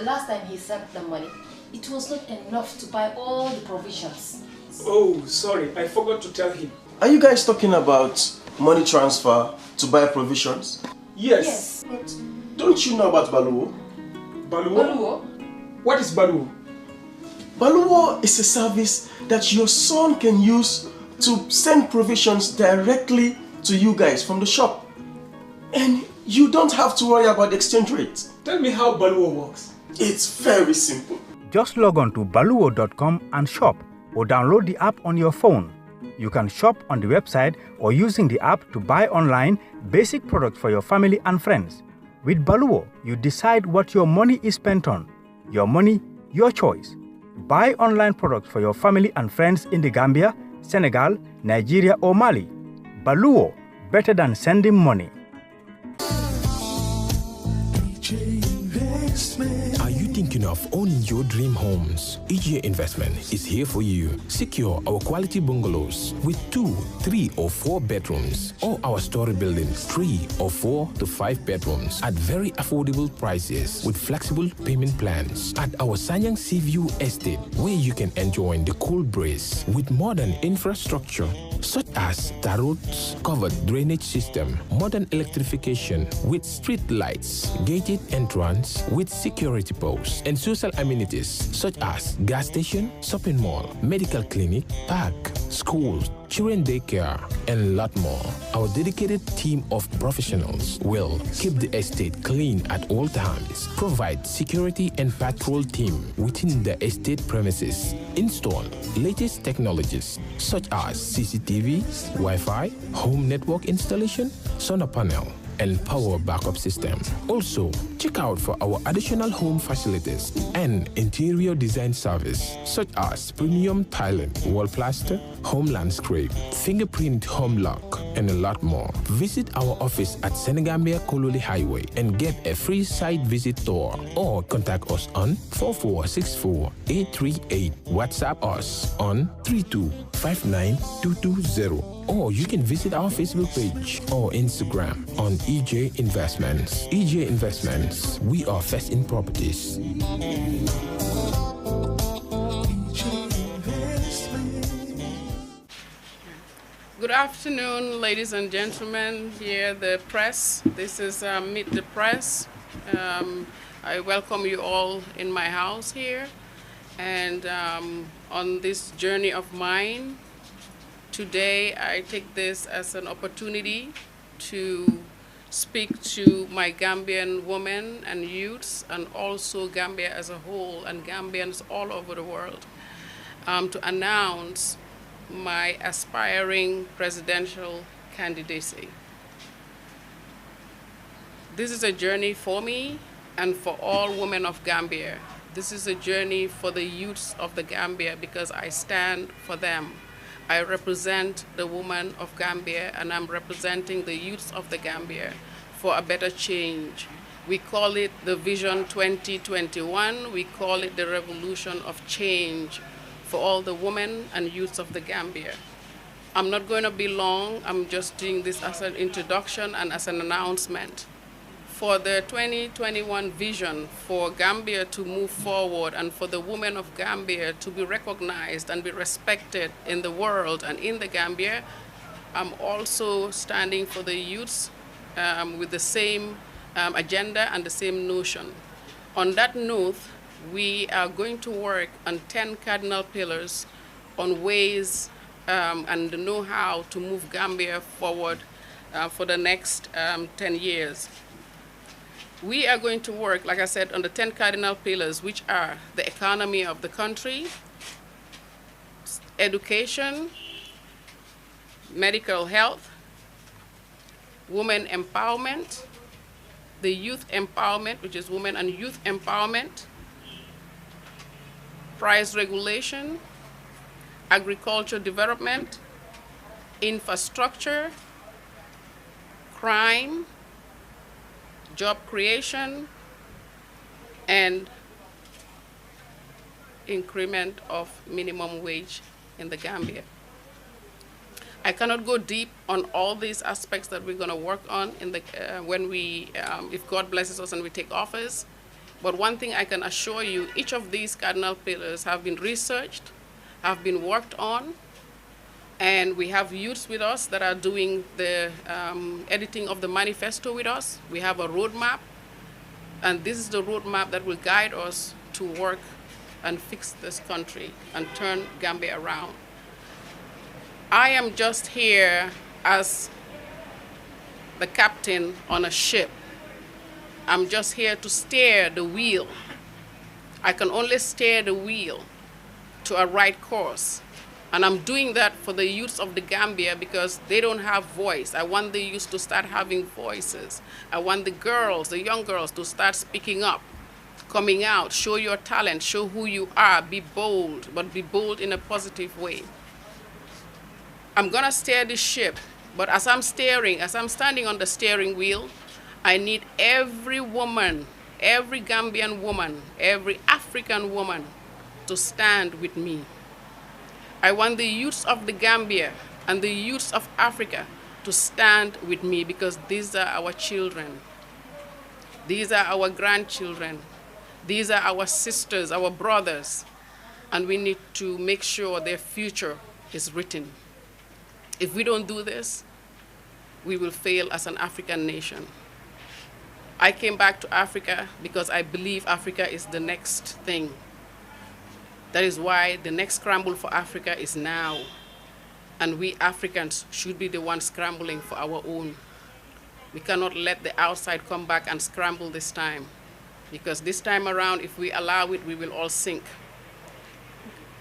last time he sent the money, it was not enough to buy all the provisions. Oh, sorry, I forgot to tell him. Are you guys talking about money transfer to buy provisions? Yes. But don't you know about Baluwo? Baluwo? Baluwo? What is Baluwo? Baluwo is a service that your son can use to send provisions directly to you guys from the shop. And you don't have to worry about the exchange rate. Tell me how Baluwo works. It's very simple. Just log on to baluwo.com and shop, or download the app on your phone. You can shop on the website or using the app to buy online basic products for your family and friends. With Baluwo, you decide what your money is spent on. Your money, your choice. Buy online products for your family and friends in the Gambia, Senegal, Nigeria or Mali. Baluwo, better than sending money. Are you thinking of owning your dream homes? EJ Investment is here for you. Secure our quality bungalows with 2, 3 or 4 bedrooms, or our story buildings 3 or 4 to 5 bedrooms at very affordable prices with flexible payment plans at our Sanyang Seaview Estate, where you can enjoy the cool breeze with modern infrastructure such as tar roads, covered drainage system, modern electrification with street lights, gated entrance with security posts, and social amenities such as gas station, shopping mall, medical clinic, park, schools, children daycare, and a lot more. Our dedicated team of professionals will keep the estate clean at all times, provide security and patrol team within the estate premises, install latest technologies such as CCTV, Wi-Fi, home network installation, solar panel, and power backup system. Also, check out for our additional home facilities and interior design service such as premium tiling, wall plaster, home landscape, fingerprint home lock, and a lot more. Visit our office at Senegambia Kololi Highway and get a free site visit tour, or contact us on 4464-838. WhatsApp us on 3259220. Or you can visit our Facebook page or Instagram on EJ Investments. EJ Investments, we are first in properties. Good afternoon, ladies and gentlemen, here the press. This is Meet the Press. I welcome you all in my house here, and on this journey of mine. Today, I take this as an opportunity to speak to my Gambian women and youths, and also Gambia as a whole, and Gambians all over the world, to announce my aspiring presidential candidacy. This is a journey for me and for all women of Gambia. This is a journey for the youths of the Gambia, because I stand for them. I represent the women of Gambia, and I'm representing the youths of the Gambia for a better change. We call it the Vision 2021. We call it the revolution of change for all the women and youths of the Gambia. I'm not going to be long. I'm just doing this as an introduction and as an announcement. For the 2021 vision for Gambia to move forward, and for the women of Gambia to be recognized and be respected in the world and in the Gambia, I'm also standing for the youths with the same agenda and the same notion. On that note, we are going to work on 10 cardinal pillars on ways and the know-how to move Gambia forward for the next 10 years. We are going to work, like I said, on the 10 cardinal pillars, which are the economy of the country, education, medical health, women empowerment, the youth empowerment, which is women and youth empowerment, price regulation, agriculture development, infrastructure, crime, job creation, and increment of minimum wage in the Gambia. I cannot go deep on all these aspects that we're going to work on in the when we, if God blesses us and we take office. But one thing I can assure you, each of these cardinal pillars have been researched, have been worked on, and we have youths with us that are doing the editing of the manifesto with us. We have a roadmap, and this is the roadmap that will guide us to work and fix this country and turn Gambia around. I am just here as the captain on a ship. I'm just here to steer the wheel. I can only steer the wheel to a right course. And I'm doing that for the youths of the Gambia because they don't have voice. I want the youth to start having voices. I want the girls, the young girls, to start speaking up, coming out, show your talent, show who you are, be bold, but be bold in a positive way. I'm gonna steer this ship, but as I'm standing on the steering wheel, I need every woman, every Gambian woman, every African woman to stand with me. I want the youths of the Gambia and the youths of Africa to stand with me because these are our children. These are our grandchildren. These are our sisters, our brothers, and we need to make sure their future is written. If we don't do this, we will fail as an African nation. I came back to Africa because I believe Africa is the next thing. That is why the next scramble for Africa is now. And we Africans should be the ones scrambling for our own. We cannot let the outside come back and scramble this time. Because this time around, if we allow it, we will all sink.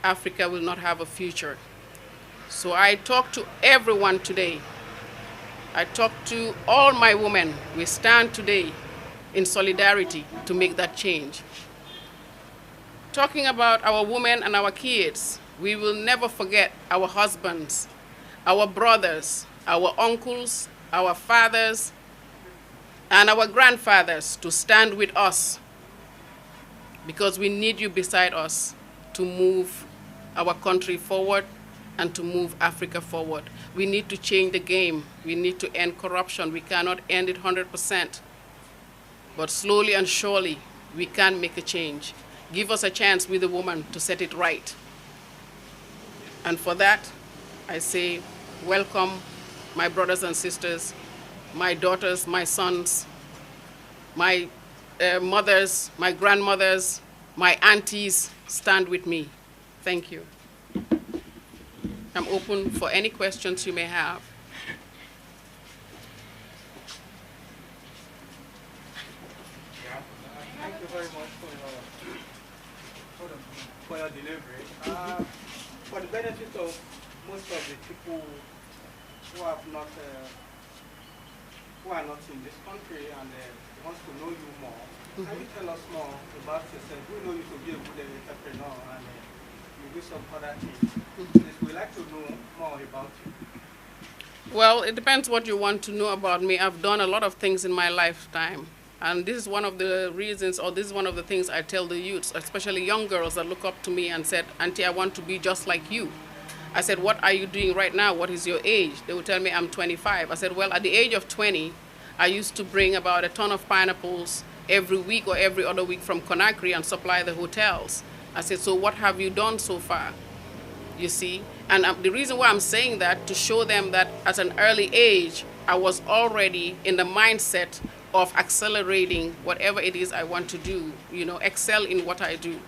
Africa will not have a future. So I talk to everyone today. I talk to all my women. We stand today in solidarity to make that change. Talking about our women and our kids, we will never forget our husbands, our brothers, our uncles, our fathers, and our grandfathers to stand with us because we need you beside us to move our country forward and to move Africa forward. We need to change the game. We need to end corruption. We cannot end it 100%. But slowly and surely, we can make a change. Give us a chance with the woman to set it right. And for that, I say, welcome, my brothers and sisters, my daughters, my sons, my mothers, my grandmothers, my aunties, stand with me. Thank you. I'm open for any questions you may have. Thank you very much for your delivery. For the benefit of most of the people who are not in this country and want to know you more, can you tell us more about yourself? We know you to be a good entrepreneur and you do some other things. We'd like to know more about you. Well, it depends what you want to know about me. I've done a lot of things in my lifetime. And this is one of the reasons, or this is one of the things I tell the youths, especially young girls that look up to me and said, Auntie, I want to be just like you. I said, what are you doing right now? What is your age? They would tell me I'm 25. I said, well, at the age of 20, I used to bring about a ton of pineapples every week or every other week from Conakry and supply the hotels. I said, so what have you done so far? You see? And the reason why I'm saying that, to show them that at an early age, I was already in the mindset of accelerating whatever it is I want to do, you know, excel in what I do.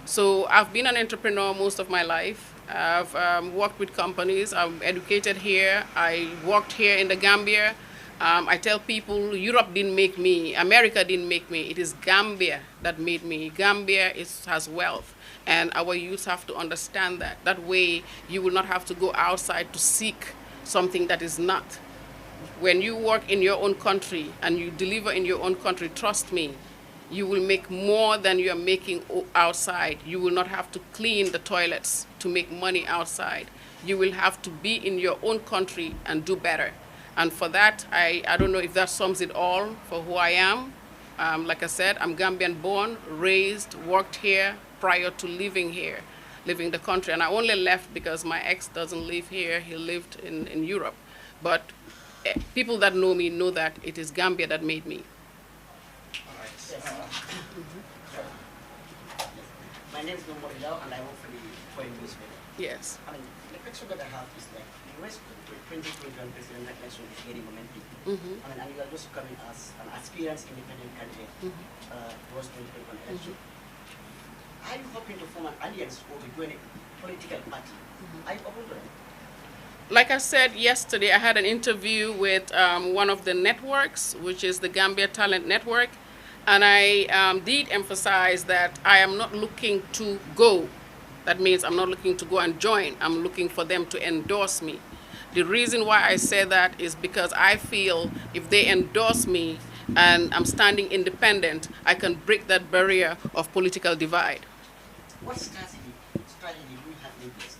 So I've been an entrepreneur most of my life. I've worked with companies. I'm educated here. I worked here in the Gambia. I tell people Europe didn't make me, America didn't make me. It is Gambia that made me. Gambia has wealth, and our youth have to understand that. That way you will not have to go outside to seek something that is not. When you work in your own country and you deliver in your own country, trust me, you will make more than you are making outside. You will not have to clean the toilets to make money outside. You will have to be in your own country and do better. And for that, I don't know if that sums it all for who I am. Like I said, I'm Gambian born, raised, worked here prior to living here, living the country. And I only left because my ex doesn't live here. He lived in Europe. But people that know me know that it is Gambia that made me. All right. my name is Nomori Yao, and I work for the foreign newspaper. Yes. I mean, the question that I have is like, the US 2021 president election is getting momentum. I mean, and you are just coming as an experienced independent candidate towards 2021 election. Are you hoping to form an alliance or to join a political party? Are you open to that? Like I said yesterday, I had an interview with one of the networks, which is the Gambia Talent Network, and I did emphasize that I am not looking to go. That means I'm not looking to go and join. I'm looking for them to endorse me. The reason why I say that is because I feel if they endorse me and I'm standing independent, I can break that barrier of political divide. What strategy do you have in place?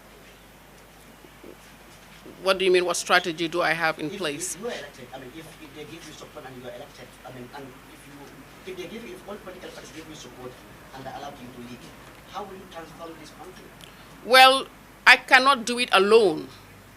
What do you mean, what strategy do I have in place? If you are elected, I mean, if they give you support and you are elected, I mean, and if they give you, if all political parties give you support and they allow you to lead, how will you transform this country? Well, I cannot do it alone.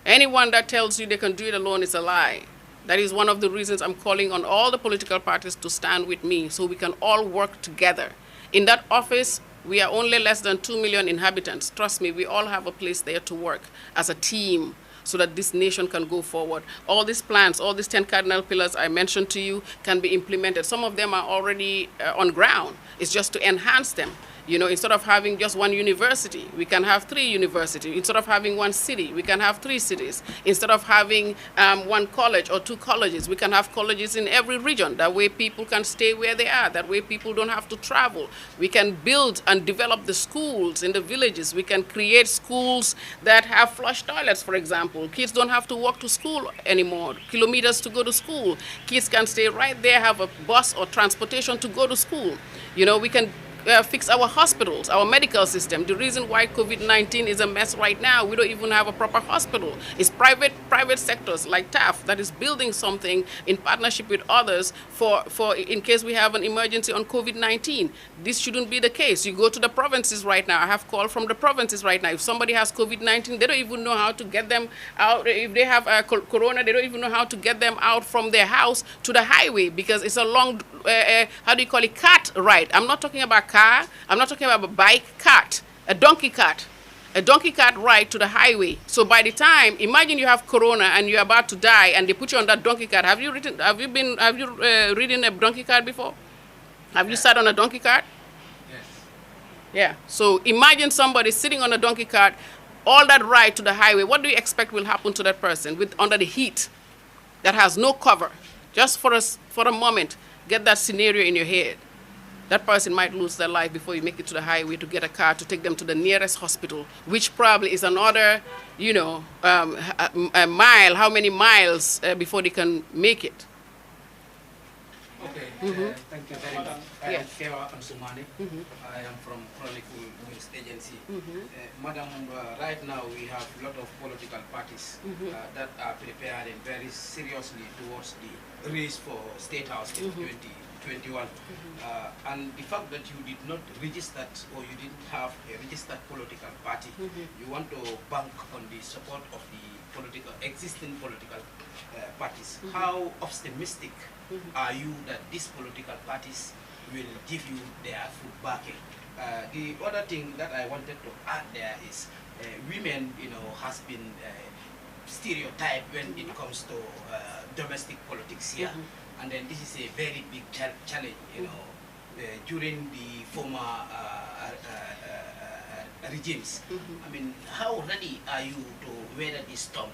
Anyone that tells you they can do it alone is a lie. That is one of the reasons I'm calling on all the political parties to stand with me so we can all work together. In that office, we are only less than 2 million inhabitants. Trust me, we all have a place there to work as a team so that this nation can go forward. All these plans, all these 10 cardinal pillars I mentioned to you can be implemented. Some of them are already on ground. It's just to enhance them. You know, instead of having just one university, we can have 3 universities. Instead of having 1 city, we can have 3 cities. Instead of having 1 college or 2 colleges, we can have colleges in every region. That way people can stay where they are. That way people don't have to travel. We can build and develop the schools in the villages. We can create schools that have flush toilets, for example. Kids don't have to walk to school anymore, kilometers to go to school. Kids can stay right there, have a bus or transportation to go to school. You know, we can fix our hospitals, our medical system. The reason why COVID-19 is a mess right now, we don't even have a proper hospital. It's private sectors like TAF that is building something in partnership with others for in case we have an emergency on COVID-19. This shouldn't be the case. You go to the provinces right now. I have called from the provinces right now. If somebody has COVID-19, they don't even know how to get them out. If they have corona, they don't even know how to get them out from their house to the highway because it's a long, how do you call it, cart ride. I'm not talking about car, I'm not talking about a bike, cart, a donkey cart ride to the highway. So by the time, imagine you have corona and you're about to die and they put you on that donkey cart. Have you ridden a donkey cart before? Have you sat on a donkey cart? Yes. Yeah. So imagine somebody sitting on a donkey cart, all that ride to the highway. What do you expect will happen to that person under the heat that has no cover? Just for a moment, get that scenario in your head. That person might lose their life before you make it to the highway to get a car to take them to the nearest hospital, which probably is another, you know, a mile, how many miles before they can make it. Okay, thank you very much. I am Kewa Ansumani. I am from Chronicle News Agency. Madam, right now we have a lot of political parties that are preparing very seriously towards the race for State House in 2021. And the fact that you did not register or you didn't have a registered political party, you want to bank on the support of the existing political parties. How optimistic are you that these political parties will give you their full backing? The other thing that I wanted to add there is women, you know, has been stereotyped when it comes to domestic politics here. And then this is a very big challenge, you know, during the former regimes. I mean, how ready are you to weather this storm,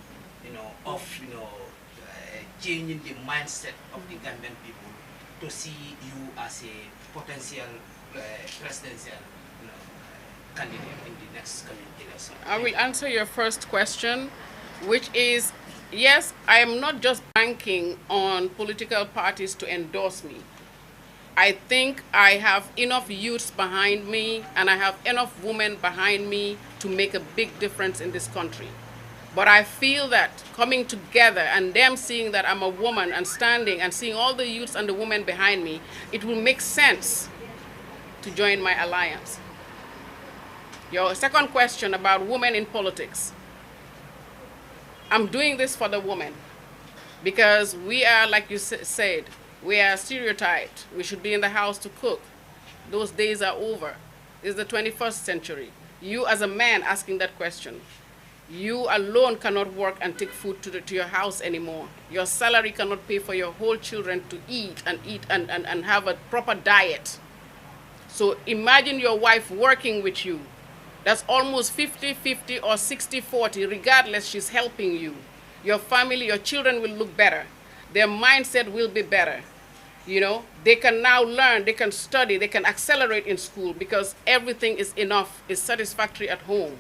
you know, of, you know, changing the mindset of the Gambian people to see you as a potential presidential, you know, candidate in the next coming election? I will answer your first question, which is, yes, I am not just banking on political parties to endorse me. I think I have enough youths behind me and I have enough women behind me to make a big difference in this country. But I feel that coming together and them seeing that I'm a woman and standing and seeing all the youths and the women behind me, it will make sense to join my alliance. Your second question about women in politics. I'm doing this for the women because we are, like you said, we are stereotyped. We should be in the house to cook. Those days are over. It's the 21st century. You as a man asking that question. You alone cannot work and take food to your house anymore. Your salary cannot pay for your whole children to eat and have a proper diet. So imagine your wife working with you. That's almost 50-50 or 60-40, regardless, she's helping you. Your family, your children will look better. Their mindset will be better. You know, they can now learn, they can study, they can accelerate in school because everything is enough, is satisfactory at home.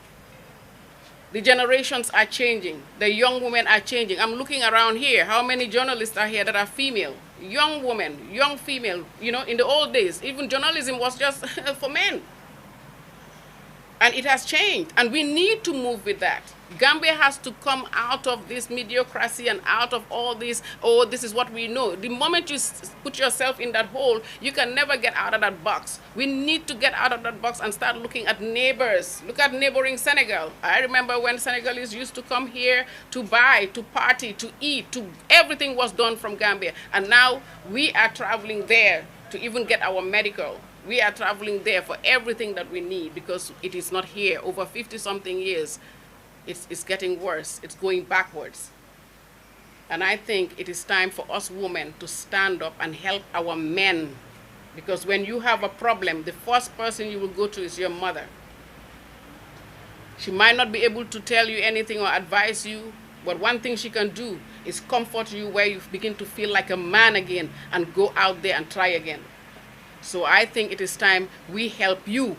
The generations are changing. The young women are changing. I'm looking around here. How many journalists are here that are female? Young women, young female. You know, in the old days, even journalism was just for men. And it has changed. And we need to move with that. Gambia has to come out of this mediocrity and out of all this, oh, this is what we know. The moment you put yourself in that hole, you can never get out of that box. We need to get out of that box and start looking at neighbors. Look at neighboring Senegal. I remember when Senegalese used to come here to buy, to party, to eat, everything was done from Gambia. And now we are traveling there to even get our medical. We are traveling there for everything that we need because it is not here. Over 50-something years, it's getting worse. It's going backwards. And I think it is time for us women to stand up and help our men. Because when you have a problem, the first person you will go to is your mother. She might not be able to tell you anything or advise you, but one thing she can do is comfort you where you begin to feel like a man again and go out there and try again. So I think it is time we help you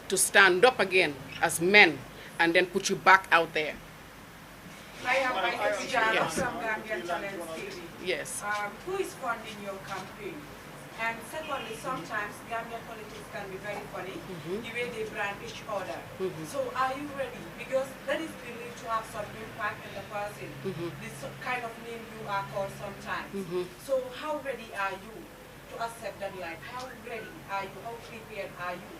to stand up again as men and then put you back out there. I am Jana Yes. from Gambian Talent TV. Yes. Who is funding your campaign? And secondly, sometimes Gambian politics can be very funny, the way they brand each other. So are you ready? Because that is believed to have some impact in the person, this kind of name you are called sometimes. So how ready are you to accept that life? How ready are you? How prepared are you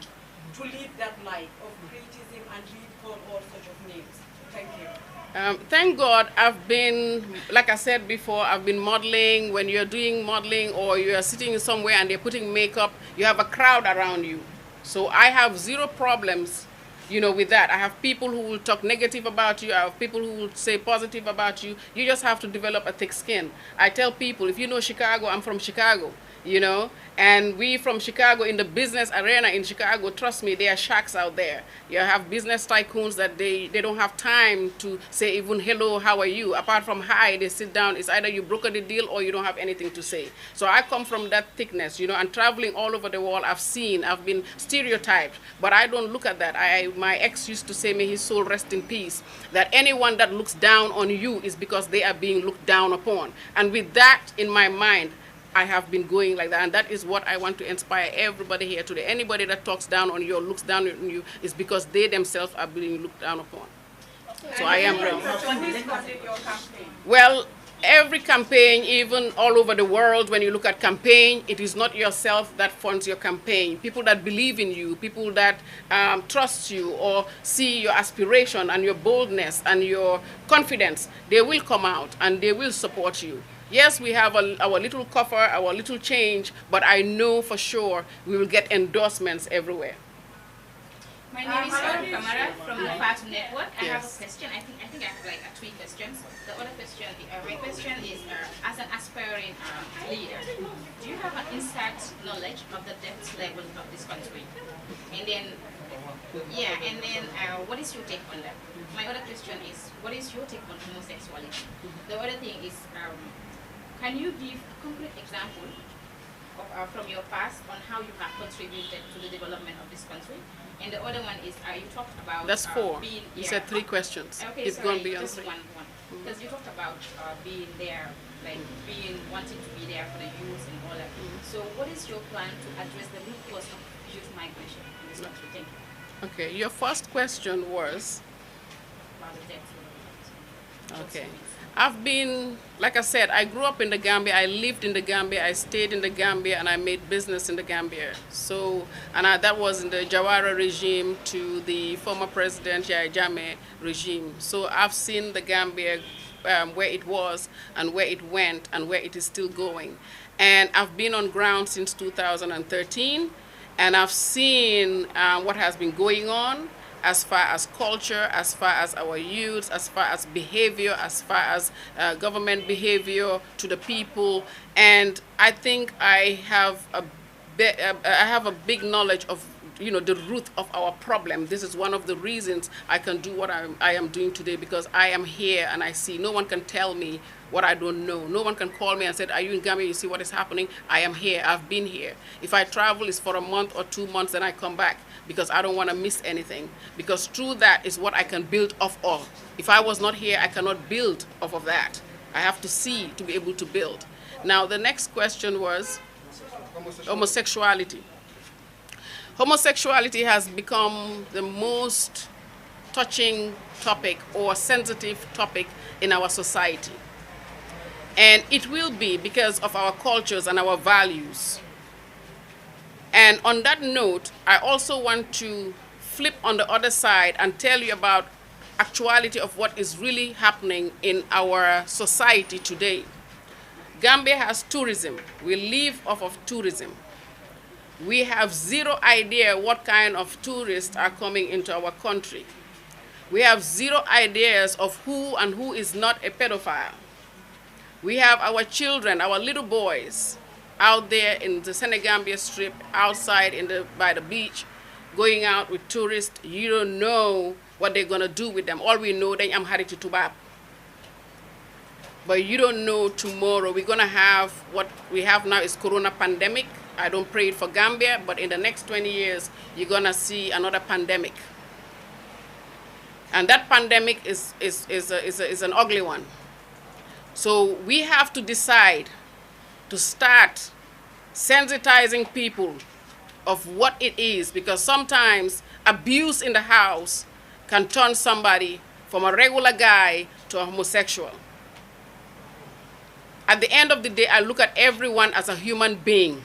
to live that life of criticism and being called all sorts of names? Thank you. Thank God I've been, like I said before, I've been modeling. When you're doing modeling or you're sitting somewhere and they're putting makeup, you have a crowd around you. So I have zero problems, you know, with that. I have people who will talk negative about you. I have people who will say positive about you. You just have to develop a thick skin. I tell people, if you know Chicago, I'm from Chicago. You know, and we from Chicago in the business arena in Chicago, trust me, there are sharks out there. You have business tycoons that they don't have time to say even hello, how are you? Apart from hi, they sit down. It's either you brokered the deal or you don't have anything to say. So I come from that thickness, you know, and traveling all over the world, I've been stereotyped, but I don't look at that. My ex used to say, may his soul rest in peace, that anyone that looks down on you is because they are being looked down upon. And with that in my mind, I have been going like that, and that is what I want to inspire everybody here today. Anybody that talks down on you or looks down on you is because they themselves are being looked down upon. So I am ready. Well, every campaign, even all over the world, when you look at campaign, it is not yourself that funds your campaign. People that believe in you, people that trust you or see your aspiration and your boldness and your confidence, they will come out and they will support you. Yes, we have our little coffer, our little change, but I know for sure we will get endorsements everywhere. My name is Kamara from the Fatu Network. I have a question. I think I have like 3 questions. The other question, my question is, as an aspiring leader, do you have an inside knowledge of the debt level of this country? And then, what is your take on that? My other question is, what is your take on homosexuality? The other thing is, can you give a concrete example of, from your past on how you have contributed to the development of this country? And the other one is, you talked about... That's 4. You said 3 questions. Okay, it's going to be on 3. One. Because you talked about being there, like wanting to be there for the youth and all that. So what is your plan to address the root cause of youth migration in this country? Thank you. Okay, your first question was... About the debt. Okay. I've been, like I said, I grew up in the Gambia, I lived in the Gambia, I stayed in the Gambia, and I made business in the Gambia. So, that was in the Jawara regime to the former President Yahya Jammeh regime. So I've seen the Gambia where it was and where it went and where it is still going. And I've been on ground since 2013. And I've seen what has been going on as far as culture, as far as our youth, as far as behavior, as far as government behavior to the people. And I think I have a big knowledge of the root of our problem. This is one of the reasons I can do what I am doing today, because I am here and I see. No one can tell me what I don't know. No one can call me and say, are you in Gambia? You see what is happening? I am here. I've been here. If I travel, it's for a month or 2 months, then I come back, because I don't want to miss anything. Because through that is what I can build off of. If I was not here, I cannot build off of that. I have to see to be able to build. Now, the next question was homosexuality. Homosexuality has become the most touching topic or sensitive topic in our society. And it will be because of our cultures and our values. And on that note, I also want to flip on the other side and tell you about actuality of what is really happening in our society today. Gambia has tourism. We live off of tourism. We have zero idea what kind of tourists are coming into our country. We have zero ideas of who and who is not a pedophile. We have our children, our little boys, out there in the Senegambia Strip, outside by the beach, going out with tourists. You don't know what they're going to do with them. All we know, they am hari to tubab. But you don't know tomorrow. We're going to have what we have now is corona pandemic. I don't pray it for Gambia, but in the next 20 years, you're going to see another pandemic. And that pandemic is an ugly one. So we have to decide to start sensitizing people of what it is, because sometimes abuse in the house can turn somebody from a regular guy to a homosexual. At the end of the day, I look at everyone as a human being,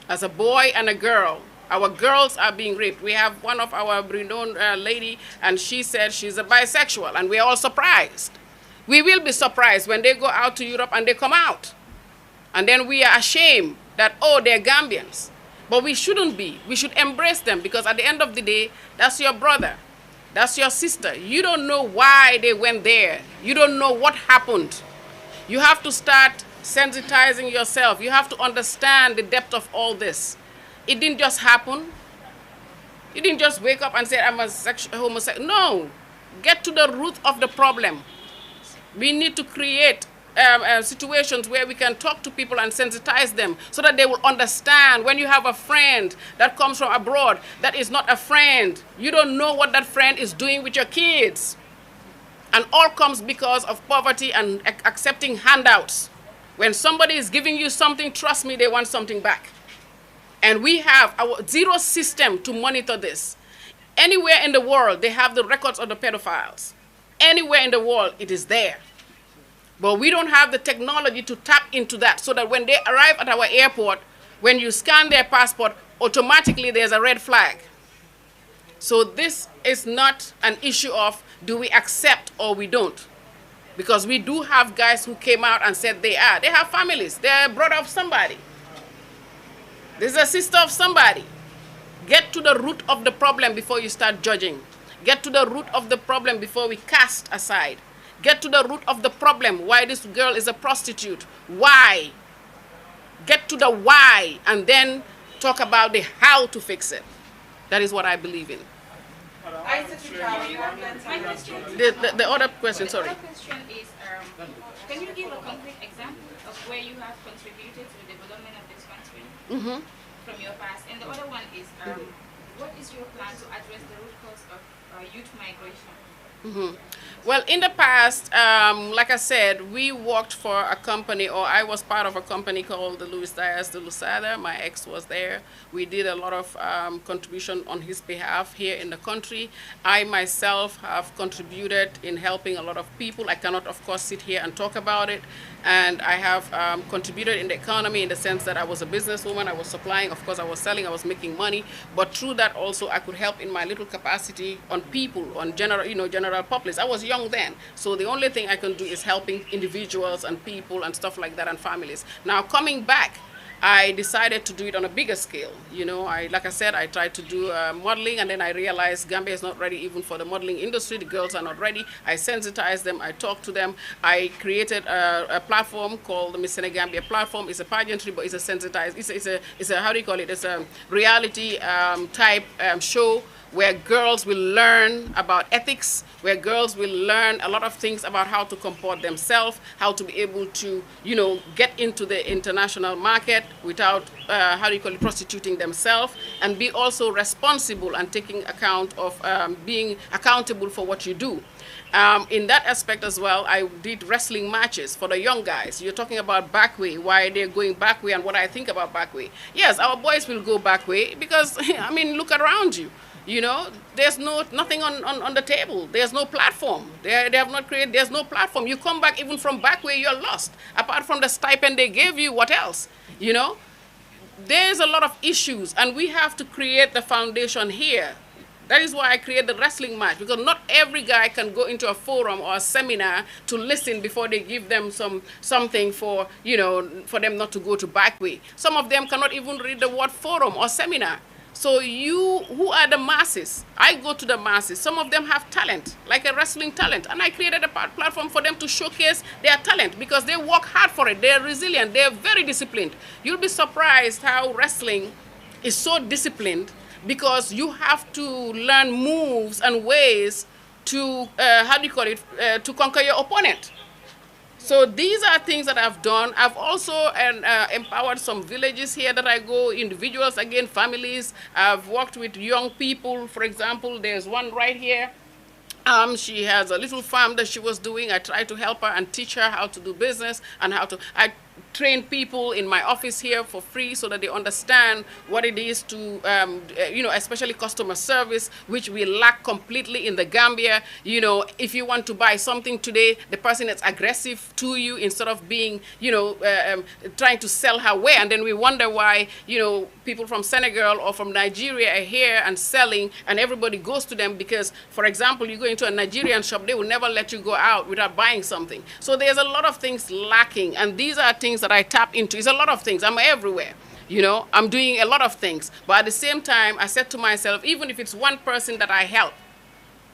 as a boy and a girl. Our girls are being raped. We have one of our renowned lady, and she said she's a bisexual, and we're all surprised. We will be surprised when they go out to Europe and they come out. And then we are ashamed that, oh, they're Gambians. But we shouldn't be. We should embrace them, because at the end of the day, that's your brother. That's your sister. You don't know why they went there. You don't know what happened. You have to start sensitizing yourself. You have to understand the depth of all this. It didn't just happen. You didn't just wake up and say, I'm a homosexual. No. Get to the root of the problem. We need to create situations where we can talk to people and sensitize them so that they will understand. When you have a friend that comes from abroad, that is not a friend. You don't know what that friend is doing with your kids. And all comes because of poverty and accepting handouts. When somebody is giving you something, trust me, they want something back. And we have our zero system to monitor this. Anywhere in the world, they have the records of the pedophiles. Anywhere in the world, it is there. But we don't have the technology to tap into that, so that when they arrive at our airport, when you scan their passport, automatically there's a red flag. So this is not an issue of do we accept or we don't. Because we do have guys who came out and said they are. They have families. They're a brother of somebody. This is a sister of somebody. Get to the root of the problem before you start judging. Get to the root of the problem before we cast aside. Get to the root of the problem, why this girl is a prostitute. Why? Get to the why, and then talk about the how to fix it. That is what I believe in. The other question, sorry. The other question is, can you give a concrete example of where you have contributed to the development of this country from your past? And the other one is, what is your plan to address the root cause of youth migration? Well, in the past, like I said, we worked for a company, or I was part of a company called the Luis Diaz de Lusada. My ex was there. We did a lot of contribution on his behalf here in the country. I myself have contributed in helping a lot of people. I cannot, of course, sit here and talk about it. And I have contributed in the economy in the sense that I was a businesswoman. I was supplying, of course, I was selling, I was making money. But through that also, I could help in my little capacity on people, on general, general populace. I was young then, so the only thing I can do is helping individuals and people and stuff like that and families. Now coming back, I decided to do it on a bigger scale. You know, like I said, I tried to do modeling, and then I realized Gambia is not ready even for the modeling industry. The girls are not ready. I sensitized them. I talked to them. I created a platform called the Miss Senegambia platform. It's a pageantry, but it's a sensitized. It's a how do you call it? It's a reality type show where girls will learn about ethics, where girls will learn a lot of things about how to comport themselves, how to be able to, you know, get into the international market without, how do you call it, prostituting themselves, and be also responsible and taking account of being accountable for what you do. In that aspect as well, I did wrestling matches for the young guys. You're talking about back way, why they're going back way, and what I think about back way. Yes, our boys will go back way because, I mean, look around you. You know, there's nothing on the table. There's no platform. They have not created, there's no platform. You come back even from back where you're lost. Apart from the stipend they gave you, what else? You know, there's a lot of issues, and we have to create the foundation here. That is why I created the wrestling match, because not every guy can go into a forum or a seminar to listen before they give them something for, you know, for them not to go to back way. Some of them cannot even read the word forum or seminar. So you, who are the masses? I go to the masses. Some of them have talent, like a wrestling talent. And I created a platform for them to showcase their talent because they work hard for it. They're resilient. They're very disciplined. You'll be surprised how wrestling is so disciplined because you have to learn moves and ways to, how do you call it, to conquer your opponent. So these are things that I've done. I've also empowered some villages here that I go, individuals, again, families. I've worked with young people. For example, there's one right here. She has a little farm that she was doing. I tried to help her and teach her how to do business and how to... I train people in my office here for free so that they understand what it is to, you know, especially customer service, which we lack completely in the Gambia. You know, if you want to buy something today, the person is aggressive to you instead of being, you know, trying to sell her way. And then we wonder why, you know, people from Senegal or from Nigeria are here and selling, and everybody goes to them because, for example, you go into a Nigerian shop, they will never let you go out without buying something. So there's a lot of things lacking, and these are things that I tap into. It's a lot of things. I'm everywhere. You know, I'm doing a lot of things. But at the same time, I said to myself, even if it's one person that I help,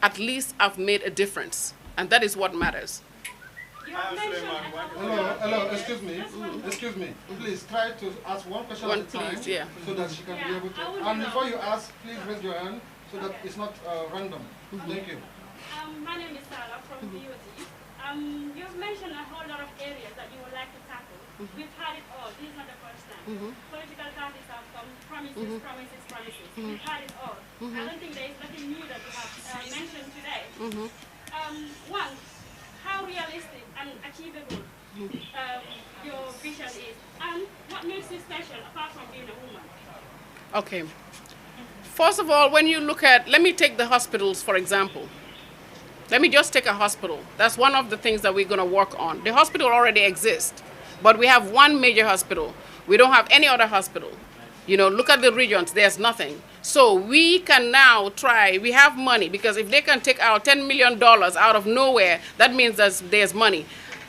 at least I've made a difference. And that is what matters. Hello, excuse me. Excuse me. Please try to ask one question at a time so that she can be able to. And before you ask, please raise your hand so that it's not random. Thank you. My name is Sarah from DOT. You've mentioned a whole lot of areas that you would like to tackle. We've had it all. This is not the first time. Political parties have come, promises. We've had it all. I don't think there is nothing new that you have mentioned today. One, how realistic and achievable your vision is, and what makes you special apart from being a woman? Okay. First of all, when you look at, let me take the hospitals, for example. Let me just take a hospital. That's one of the things that we're going to work on. The hospital already exists, but we have one major hospital. We don't have any other hospital. You know, look at the regions, there's nothing. So we can now try, we have money, because if they can take out $10 million out of nowhere, that means there's money.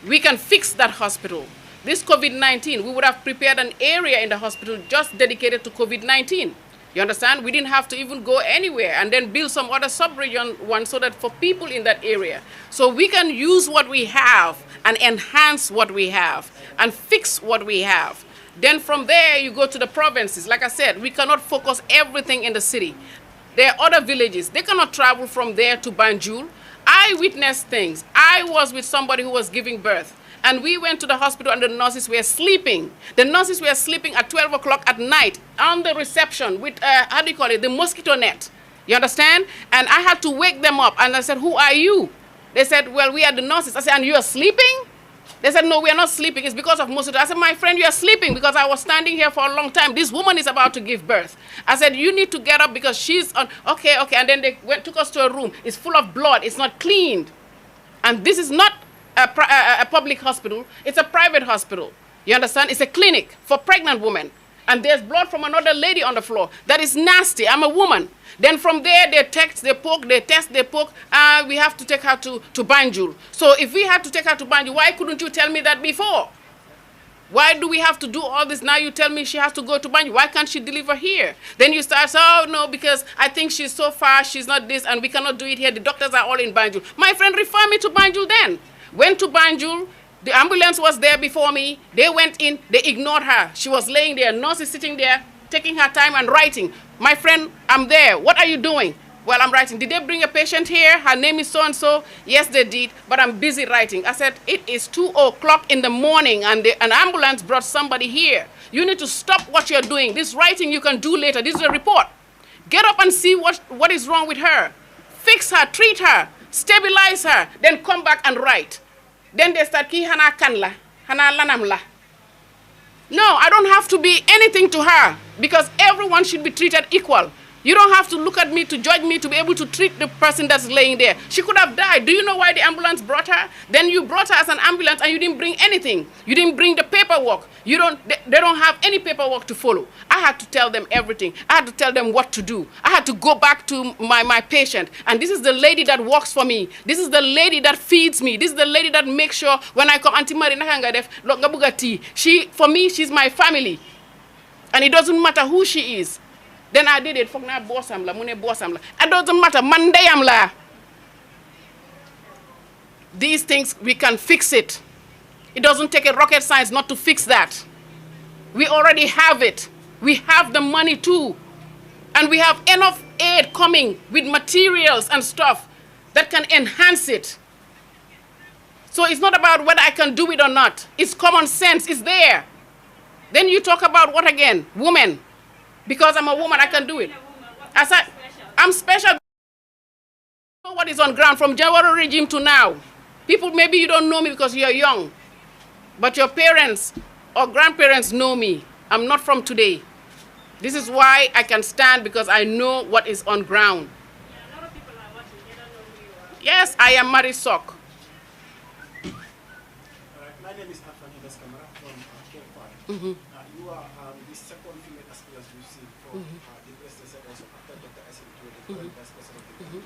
We can fix that hospital. This COVID-19, we would have prepared an area in the hospital just dedicated to COVID-19. You understand? We didn't have to even go anywhere and then build some other sub-region one so that for people in that area. So we can use what we have and enhance what we have and fix what we have. Then from there, you go to the provinces. Like I said, we cannot focus everything in the city. There are other villages. They cannot travel from there to Banjul. I witnessed things. I was with somebody who was giving birth. And we went to the hospital and the nurses were sleeping. The nurses were sleeping at 12 o'clock at night on the reception with, how do you call it, the mosquito net. You understand? And I had to wake them up. And I said, who are you? They said, well, we are the nurses. I said, and you are sleeping? They said, no, we are not sleeping. It's because of mosquito. I said, my friend, you are sleeping because I was standing here for a long time. This woman is about to give birth. I said, you need to get up because she's on. Okay. And then they took us to a room. It's full of blood. It's not cleaned. And this is not a public hospital. It's a private hospital. You understand? It's a clinic for pregnant women. And there's blood from another lady on the floor. That is nasty. I'm a woman. Then from there, they text, they poke, they test, they poke. We have to take her to Banjul. So if we had to take her to Banjul, why couldn't you tell me that before? Why do we have to do all this? Now you tell me she has to go to Banjul. Why can't she deliver here? Then you start, oh, no, because I think she's so far, she's not this, and we cannot do it here. The doctors are all in Banjul. My friend, refer me to Banjul then. Went to Banjul. The ambulance was there before me. They went in. They ignored her. She was laying there. Nurse is sitting there, taking her time and writing. My friend, I'm there. What are you doing? Well, I'm writing. Did they bring a patient here? Her name is so-and-so. Yes, they did, but I'm busy writing. I said, it is 2 o'clock in the morning, and an ambulance brought somebody here. You need to stop what you're doing. This writing you can do later. This is a report. Get up and see what is wrong with her. Fix her, treat her, stabilize her, then come back and write. Then they start, ki hana kanla, hana lanamla. No, I don't have to be anything to her, because everyone should be treated equal. You don't have to look at me to judge me to be able to treat the person that's laying there. She could have died. Do you know why the ambulance brought her? Then you brought her as an ambulance and you didn't bring anything. You didn't bring the paperwork. They don't have any paperwork to follow. I had to tell them everything. I had to tell them what to do. I had to go back to my patient. And this is the lady that works for me. This is the lady that feeds me. This is the lady that makes sure when I come, Auntie Marie, for me, she's my family. And it doesn't matter who she is. Then I did it. It doesn't matter. Mandayam la. These things, we can fix it. It doesn't take a rocket science not to fix that. We already have it. We have the money too. And we have enough aid coming with materials and stuff that can enhance it. So it's not about whether I can do it or not. It's common sense. It's there. Then you talk about what again? Women. Because I'm a woman, I can do it. I'm special. You know what is on ground from Jawara regime to now. People, maybe you don't know me because you're young. But your parents or grandparents know me. I'm not from today. This is why I can stand, because I know what is on ground. Yeah, a lot of people are watching. They don't know who you are. Yes, I am Marisok. My name is Anthony Descamara from Cape Mm-hmm. You are the second female aspirant we've seen for the presidential election after Dr. Asentu, the current vice president of the country.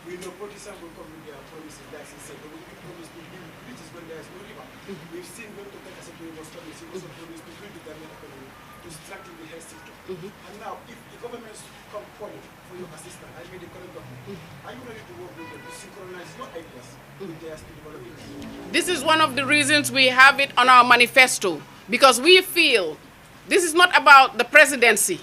We know politicians will come with their promises, like he said, they will promise to build bridges when there is no river. We've seen when Dr. Asentu was promised, he also promised to build the Gambian economy, to strengthen the health sector. And now, if the governments come calling for your assistance, I mean the current government, are you ready to work with them to synchronize your ideas with theirs to develop it? This is one of the reasons we have it on our manifesto, because we feel this is not about the presidency.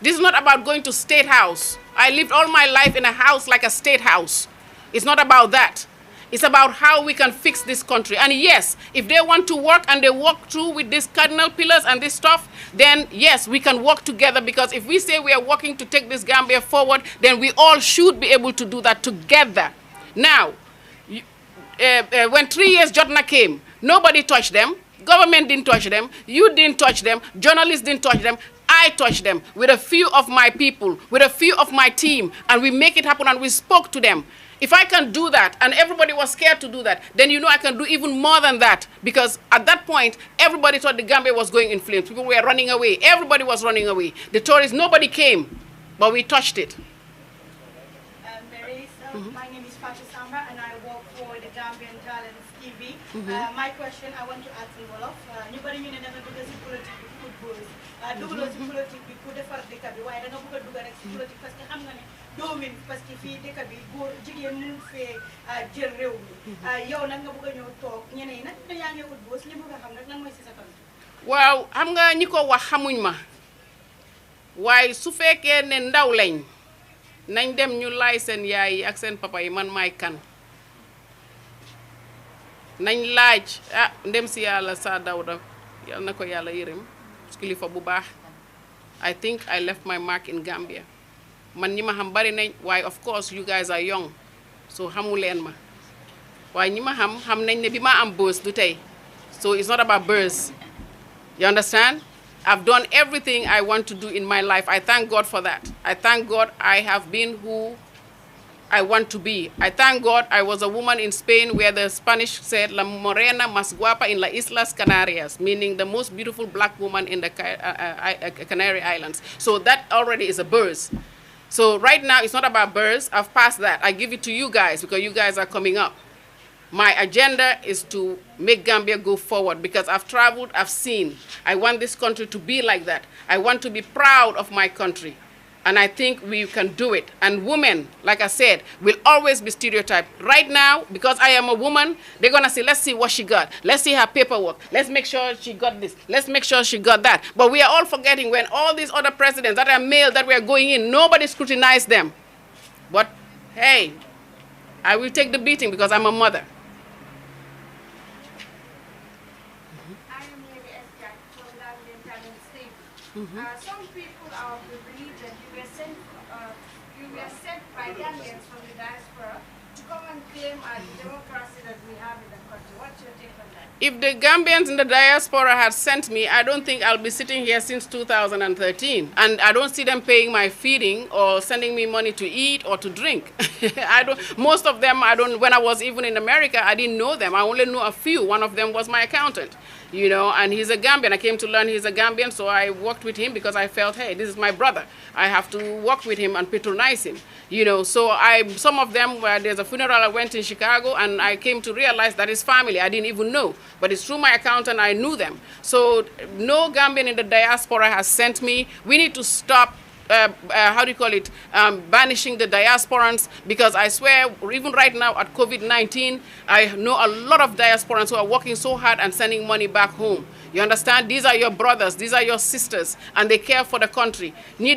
This is not about going to State House. I lived all my life in a house like a State House. It's not about that. It's about how we can fix this country. And yes, if they want to work and they walk through with these cardinal pillars and this stuff, then yes, we can work together, because if we say we are working to take this Gambia forward, then we all should be able to do that together. Now, when 3 years Jotna came, nobody touched them. Government didn't touch them. You didn't touch them. Journalists didn't touch them. I touched them with a few of my people, with a few of my team, and we make it happen, and we spoke to them. If I can do that, and everybody was scared to do that, then you know I can do even more than that, because at that point, everybody thought the Gambia was going in flames. People were running away. Everybody was running away. The tourists, nobody came, but we touched it. My name is Fatou Samba, and I work for the Gambian Talents TV. My question I want to ask in Wolof. Ñu bari ñu ne da nga dugg ci politique bi pour buzz. Dugaloo ci politique bi pour defar dëkk bi, waaye da nga bëgg a dugg rek ci politique parce que xam nga ne doomin, parce que fii dëkk bi góor jigéen mënu fee jël réew mi. Yow nag nga bëgg a ñëw toog, ñeneen yi nag yaa ngi ut buzz, li bëgg a xam rek lan mooy ci sa tontu. Waaw, xam nga ñi ko wax xamuñ ma. Waaye su fekkee ne ndaw lañ, nañ dem ñu laay seen yaay yi ak seen papa yi man maay kan. Nañ laaj ndem si yàlla Saa Dawda yal na ko yàlla yërëm kilifa bu baax. I think I left my mark in Gambia. Man ñi ma xam bari nañ, waaye of course you guys are young, so xamu leen ma. Waaye ñi ma xam nañ ne bi ma am buzz du tey. So it's not about buzz. You understand? I've done everything I want to do in my life. I thank God for that. I thank God I have been who I want to be. I thank God I was a woman in Spain where the Spanish said, La morena más guapa en las Islas Canarias, meaning the most beautiful black woman in the Canary Islands. So that already is a buzz. So right now, it's not about buzz. I've passed that. I give it to you guys because you guys are coming up. My agenda is to make Gambia go forward because I've traveled, I've seen. I want this country to be like that. I want to be proud of my country. And I think we can do it. And women, like I said, will always be stereotyped. Right now, because I am a woman, they're going to say, let's see what she got. Let's see her paperwork. Let's make sure she got this. Let's make sure she got that. But we are all forgetting when all these other presidents that are male that we are going in, nobody scrutinized them. But, hey, I will take the beating because I'm a mother. Some people are of the belief that you were sent by Gambians from the diaspora to come and claim the democracy that we have in the country. What's your take on that? If the Gambians in the diaspora had sent me, I don't think I'll be sitting here since 2013. And I don't see them paying my feeding or sending me money to eat or to drink. Most of them, when I was even in America, I didn't know them. I only knew a few. One of them was my accountant. You know, and he's a Gambian. I came to learn he's a Gambian, so I worked with him because I felt, hey, this is my brother. I have to work with him and patronize him. You know, so some of them, there's a funeral I went in Chicago, and I came to realize that his family, I didn't even know. But it's through my accountant I knew them. So no Gambian in the diaspora has sent me. We need to stop banishing the diasporans, because I swear, even right now at COVID-19, I know a lot of diasporans who are working so hard and sending money back home. You understand? These are your brothers, these are your sisters, and they care for the country. They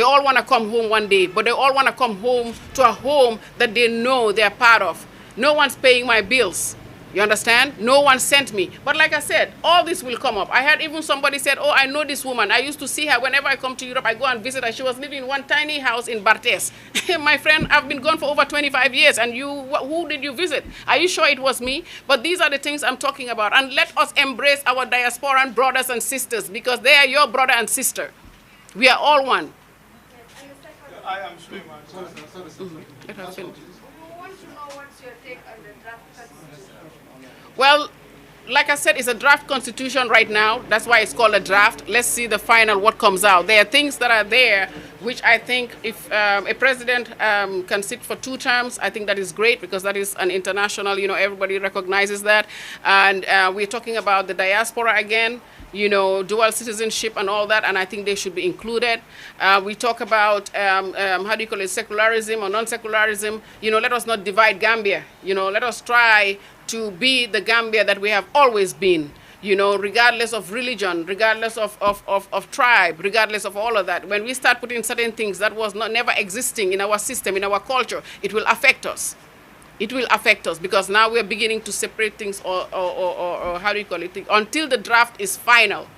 all want to come home one day, but they all want to come home to a home that they know they're part of. No one's paying my bills. You understand? No one sent me. But like I said, all this will come up. I had even somebody said, oh, I know this woman. I used to see her whenever I come to Europe. I go and visit her. She was living in one tiny house in Bartes. My friend, I've been gone for over 25 years. And who did you visit? Are you sure it was me? But these are the things I'm talking about. And let us embrace our diasporan brothers and sisters, because they are your brother and sister. We are all one. I am Suleiman. Let her finish. We want to know what's your take on the draft constitution. Well, like I said, it's a draft constitution right now. That's why it's called a draft. Let's see the final, what comes out. There are things that are there which I think if a president can sit for 2 terms, I think that is great, because that is an international, you know, everybody recognizes that. And we're talking about the diaspora again, you know, dual citizenship and all that, and I think they should be included. We talk about, secularism or non-secularism. You know, let us not divide Gambia. You know, let us try to be the Gambia that we have always been, you know, regardless of religion, regardless of tribe, regardless of all of that. When we start putting certain things that was never existing in our system, in our culture, it will affect us. It will affect us, because now we're beginning to separate things or until the draft is final.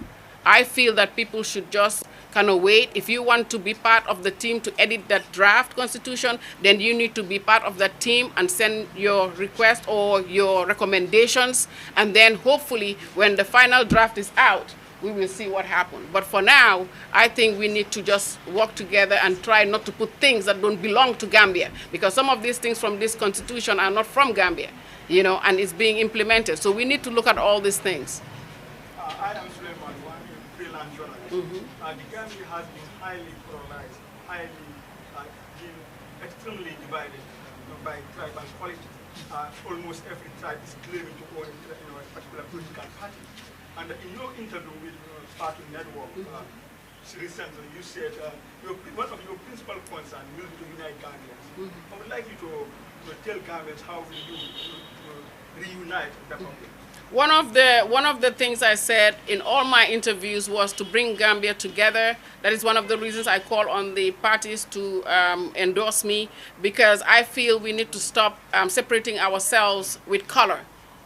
I feel that people should just kind of wait. If you want to be part of the team to edit that draft constitution, then you need to be part of that team and send your request or your recommendations. And then hopefully when the final draft is out, we will see what happens. But for now, I think we need to just work together and try not to put things that don't belong to Gambia, because some of these things from this constitution are not from Gambia, you know, and it's being implemented. So we need to look at all these things. I am Suleiman, one freelance journalist. The Gambia has been highly polarized, extremely divided by tribe and politics. Almost every tribe is claiming to own a particular political party. And in your interview with Party Network, recently you said one of your principal concerns will be to unite Gambians. I would like you to tell Gambians how will you reunite the country. One of the things I said in all my interviews was to bring Gambia together. That is one of the reasons I call on the parties to endorse me, because I feel we need to stop separating ourselves with color.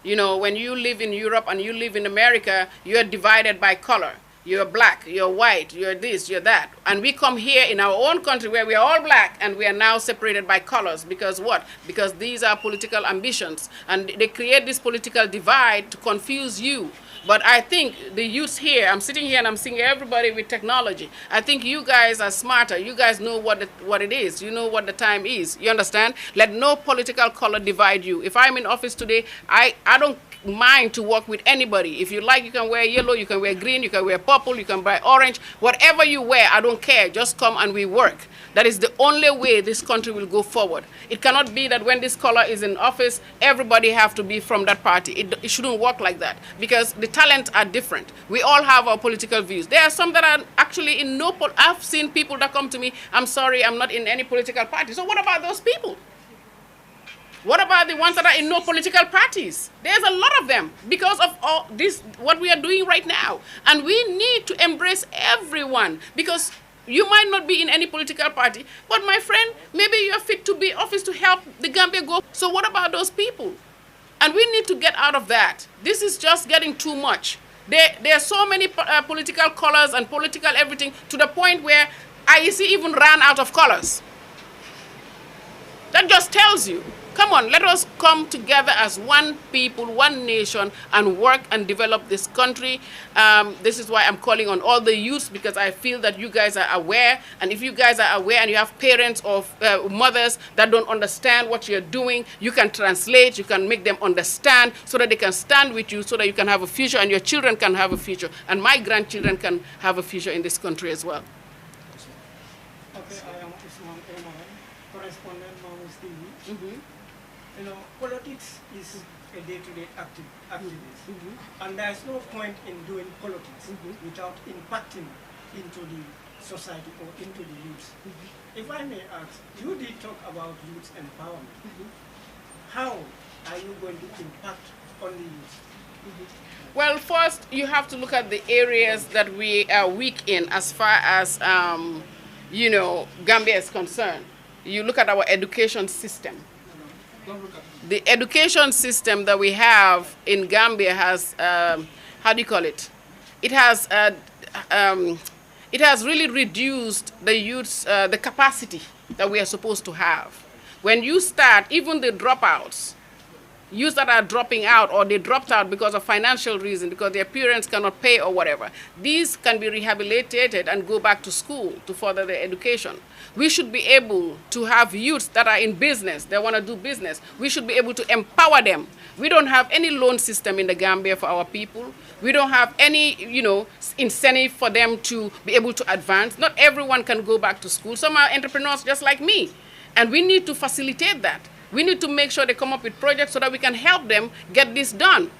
You know, when you live in Europe and you live in America, you're divided by color. You're black, you're white, you're this, you're that. And we come here in our own country where we are all black and we are now separated by colors. Because what? Because these are political ambitions. And they create this political divide to confuse you. But I think the youths here, I'm sitting here and I'm seeing everybody with technology. I think you guys are smarter. You guys know what it is. You know what the time is. You understand? Let no political color divide you. If I'm in office today, I don't mind to work with anybody. If you like, you can wear yellow, you can wear green, you can wear purple, you can wear orange. Whatever you wear, I don't care. Just come and we work. That is the only way this country will go forward. It cannot be that when this color is in office, everybody have to be from that party. It shouldn't work like that because the talents are different. We all have our political views. There are some that are actually in no, I've seen people that come to me, I'm sorry, I'm not in any political party. So what about those people? What about the ones that are in no political parties? There's a lot of them because of all this, what we are doing right now. And we need to embrace everyone because you might not be in any political party, but my friend, maybe you're fit to be office to help the Gambia go. So what about those people? And we need to get out of that. This is just getting too much. There are so many political colors and political everything to the point where IEC even ran out of colors. That just tells you, come on, let us come together as one people, one nation, and work and develop this country. This is why I'm calling on all the youths, because I feel that you guys are aware. And if you guys are aware and you have parents or mothers that don't understand what you're doing, you can translate, you can make them understand so that they can stand with you, so that you can have a future and your children can have a future. And my grandchildren can have a future in this country as well. Okay, I am Usman Omar, correspondent TV. You know, politics is a day-to-day activity, and there is no point in doing politics without impacting into the society or into the youth. If I may ask, you did talk about youth empowerment. How are you going to impact on the youth? Well, first, you have to look at the areas that we are weak in as far as, you know, Gambia is concerned. You look at our education system. The education system that we have in Gambia has, how do you call it? It has really reduced the youth's, the capacity that we are supposed to have. When you start, even the dropouts, youths that are dropping out or they dropped out because of financial reason, because their parents cannot pay or whatever, these can be rehabilitated and go back to school to further their education. We should be able to have youths that are in business, they want to do business. We should be able to empower them. We don't have any loan system in the Gambia for our people. We don't have any, you know, incentive for them to be able to advance. Not everyone can go back to school. Some are entrepreneurs just like me. And we need to facilitate that. We need to make sure they come up with projects so that we can help them get this done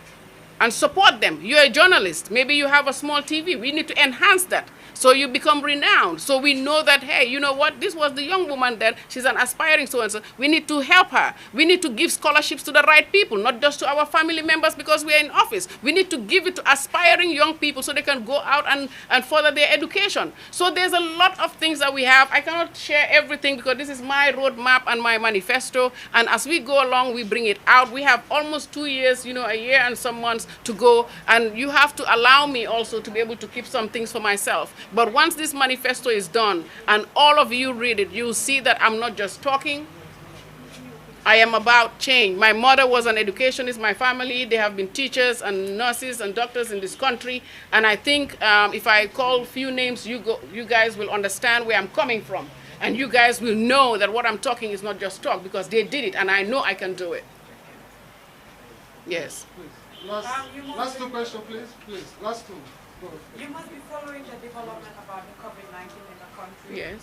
and support them. You're a journalist. Maybe you have a small TV. We need to enhance that so you become renowned. So we know that, hey, you know what? This was the young woman that she's an aspiring so-and-so. We need to help her. We need to give scholarships to the right people, not just to our family members because we're in office. We need to give it to aspiring young people so they can go out and further their education. So there's a lot of things that we have. I cannot share everything because this is my roadmap and my manifesto. And as we go along, we bring it out. We have almost 2 years, you know, a year and some months to go. And you have to allow me also to be able to keep some things for myself. But once this manifesto is done and all of you read it, you'll see that I'm not just talking. I am about change. My mother was an educationist, my family, they have been teachers and nurses and doctors in this country. And I think if I call a few names, you guys will understand where I'm coming from. And you guys will know that what I'm talking is not just talk because they did it and I know I can do it. Yes. Last two questions, please. Please, last two. You must be following the development about the COVID-19 in the country. Yes.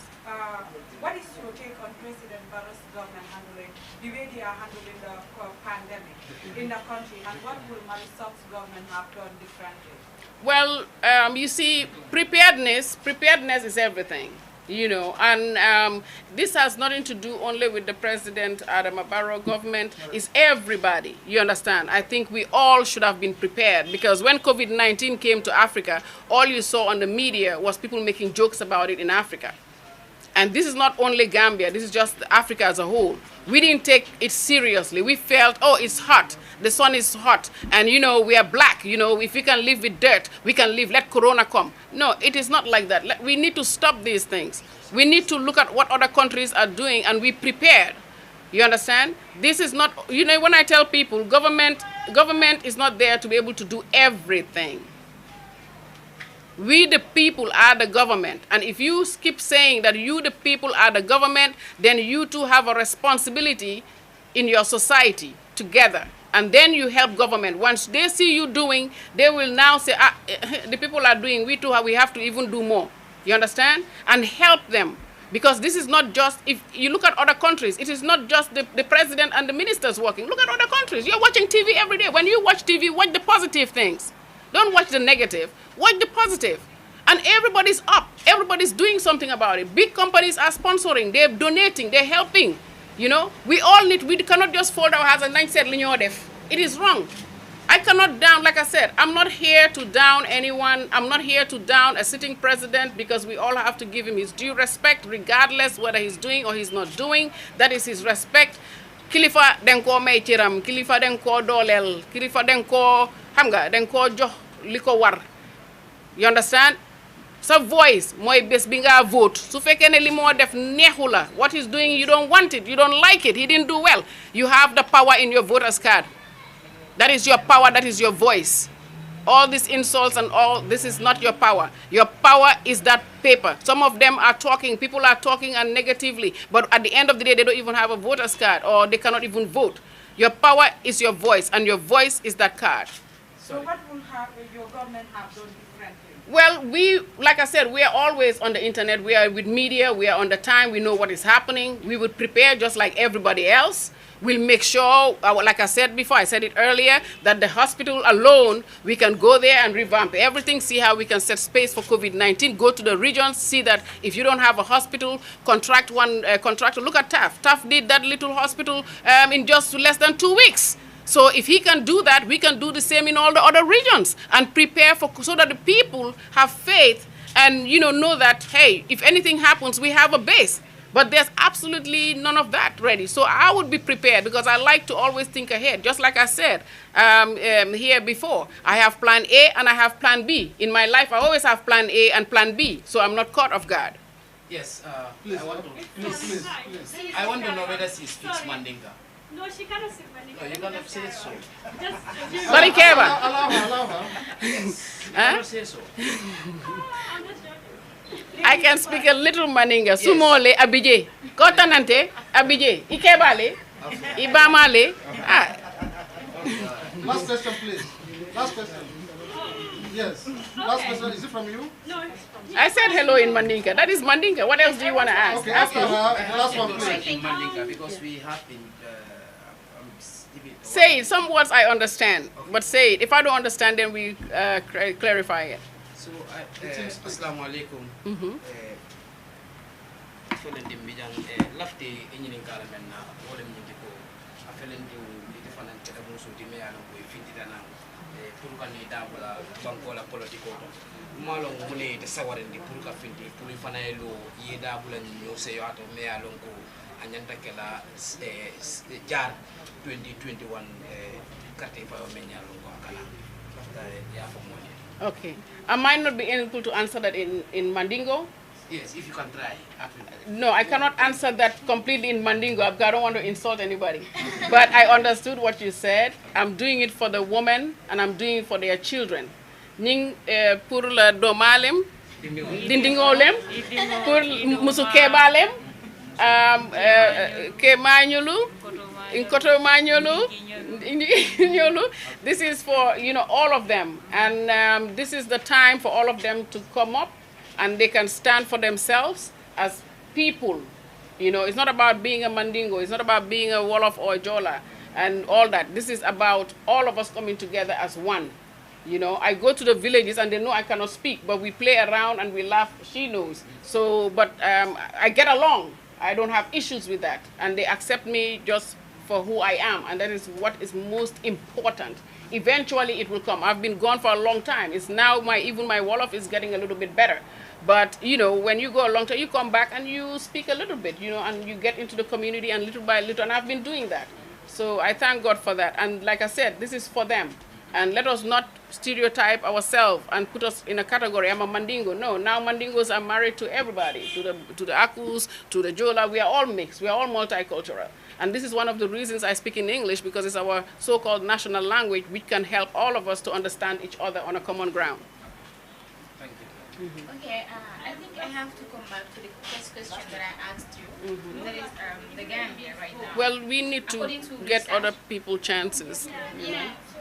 What is your take on President Barro's government handling, the way they are handling the pandemic in the country, and what will Marisok's government have done differently? Well, you see, preparedness is everything. You know, and this has nothing to do only with the President Adama Barrow government. It's everybody, you understand. I think we all should have been prepared because when COVID-19 came to Africa, all you saw on the media was people making jokes about it in Africa. And this is not only Gambia, this is just Africa as a whole. We didn't take it seriously. We felt, oh, it's hot. The sun is hot. And, you know, we are black. You know, if we can live with dirt, we can live. Let Corona come. No, it is not like that. We need to stop these things. We need to look at what other countries are doing and we prepared. You understand? This is not, you know, when I tell people, government is not there to be able to do everything. We the people are the government. And if you keep saying that you the people are the government, then you too have a responsibility in your society together. And then you help government. Once they see you doing, they will now say, ah, the people are doing, we too we have to even do more. You understand? And help them. Because this is not just, if you look at other countries, it is not just the president and the ministers working. Look at other countries. You're watching TV every day. When you watch TV, watch the positive things. Don't watch the negative. Watch the positive. And everybody's up. Everybody's doing something about it. Big companies are sponsoring. They're donating. They're helping. You know, we cannot just fold our hands and say, it is wrong. I cannot down, like I said, I'm not here to down anyone. I'm not here to down a sitting president, because we all have to give him his due respect, regardless whether he's doing or he's not doing. That is his respect. Kilifa denko may chiram, kilifa denko dolel, kilifa denko hamga, denko joh liko war. You understand? So voice, moy bes binga vote. Su fekene li mo def neexula, what he's doing, you don't want it, you don't like it, he didn't do well. You have the power in your voter's card. That is your power, that is your voice. All these insults and all, this is not your power. Your power is that paper. Some of them are talking, people are talking and negatively, but at the end of the day, they don't even have a voter's card, or they cannot even vote. Your power is your voice, and your voice is that card. So what will your government have done differently? Well, like I said, we are always on the internet. We are with media. We are on the time. We know what is happening. We would prepare just like everybody else. We'll make sure, like I said before, I said it earlier, that the hospital alone, we can go there and revamp everything, see how we can set space for COVID-19, go to the regions, see that if you don't have a hospital, contract one contractor. Look at TAF. TAF did that little hospital in just less than 2 weeks. So if he can do that, we can do the same in all the other regions and prepare so that the people have faith and, you know that, hey, if anything happens, we have a base. But there's absolutely none of that ready. So I would be prepared, because I like to always think ahead. Just like I said here before, I have plan A and I have plan B. In my life, I always have plan A and plan B, so I'm not caught off guard. Yes, please, I want to know whether she speaks Mandinka. No, she cannot speak Mandinka. No, you cannot say so. Sorry, Keva. Allow her. Yes. You cannot say so. I can speak a little Mandinka. Yes. Sumole abije. Kotanante abije. Ikebale. Ibamale. Last question, please. Last question. Yes. Last question. Is it from you? No. I said hello in Mandinka. That is Mandinka. What else do you want to ask? Okay, after her, last one, please. In Mandinka, because we have been. Say it. Some words I understand, but say it. If I don't understand, then we clarify it. So, assalamu alaikum. Felendi mbijang lafte enyini kala menna wala mnyindi ko afelendi different keda muso dime yana ko fitita na pour kan ni dabula banko la politiko malo ngune de sawarendi pour ka findi pour fana elo ye dabula nyo se yo ato me alon ko anyanta kala jar 2021 karte fa menya lo ko kala lafta ya fa mo. Okay. I might not be able to answer that in Mandingo. Yes, if you can try. No, I cannot answer that completely in Mandingo. I don't want to insult anybody. But I understood what you said. I'm doing it for the women, and I'm doing it for their children. Ning pour la domalem, dindingolem, pour musukebalem, ke manyulu, inkoto manyulu. This is for, all of them. And this is the time for all of them to come up, and they can stand for themselves as people. It's not about being a Mandingo. It's not about being a Wolof or a Jola and all that. This is about all of us coming together as one. I go to the villages and they know I cannot speak, but we play around and we laugh. She knows. So, but I get along. I don't have issues with that. And they accept me just for who I am, and that is what is most important. Eventually it will come. I've been gone for a long time. It's now even my Wolof is getting a little bit better. But when you go a long time, you come back and you speak a little bit, and you get into the community, and little by little, and I've been doing that. So I thank God for that. And like I said, this is for them. And let us not stereotype ourselves and put us in a category. I'm a Mandingo. No, now Mandingos are married to everybody, to the Akus, to the Jola. We are all mixed. We are all multicultural. And this is one of the reasons I speak in English, because it's our so-called national language, which can help all of us to understand each other on a common ground. Thank you. Okay, I think I have to come back to the first question that I asked you. That is the Gambia right now. Well, we need to get other people chances.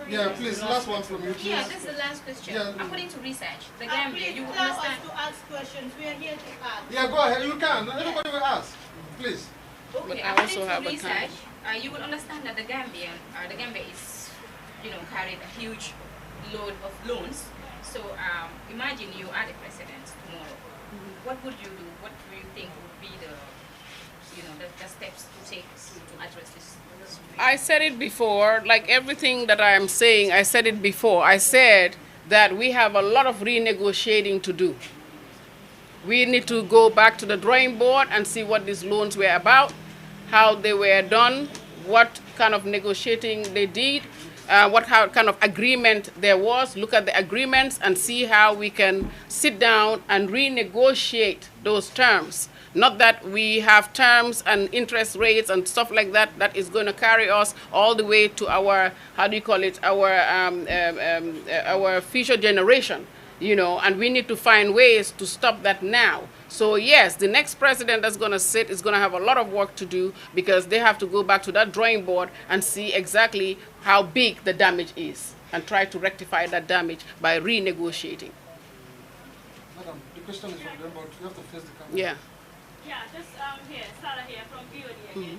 Yeah, please, last one from you, please. Yeah, this is the last question. Yeah. According to research, the Gambia, you will allow understand. us to ask questions. We are here to ask. Yeah, go ahead. You can. Everybody will ask. Please. Okay, But I according also have to a research, you will understand that the Gambia is, carried a huge load of loans. So imagine you are the president tomorrow. What would you do? What do you think would be the steps to take to address this? I said it before, like everything that I am saying, I said it before. I said that we have a lot of renegotiating to do. We need to go back to the drawing board and see what these loans were about, how they were done, what kind of negotiating they did, what kind of agreement there was, look at the agreements and see how we can sit down and renegotiate those terms. Not that we have terms and interest rates and stuff like that that is going to carry us all the way to our, our future generation, and we need to find ways to stop that now. So yes, the next president that's going to sit is going to have a lot of work to do, because they have to go back to that drawing board and see exactly how big the damage is and try to rectify that damage by renegotiating. Madam, the question is from them, but you have to face the camera. Yeah. Yeah, just here, Sarah here from BOD again.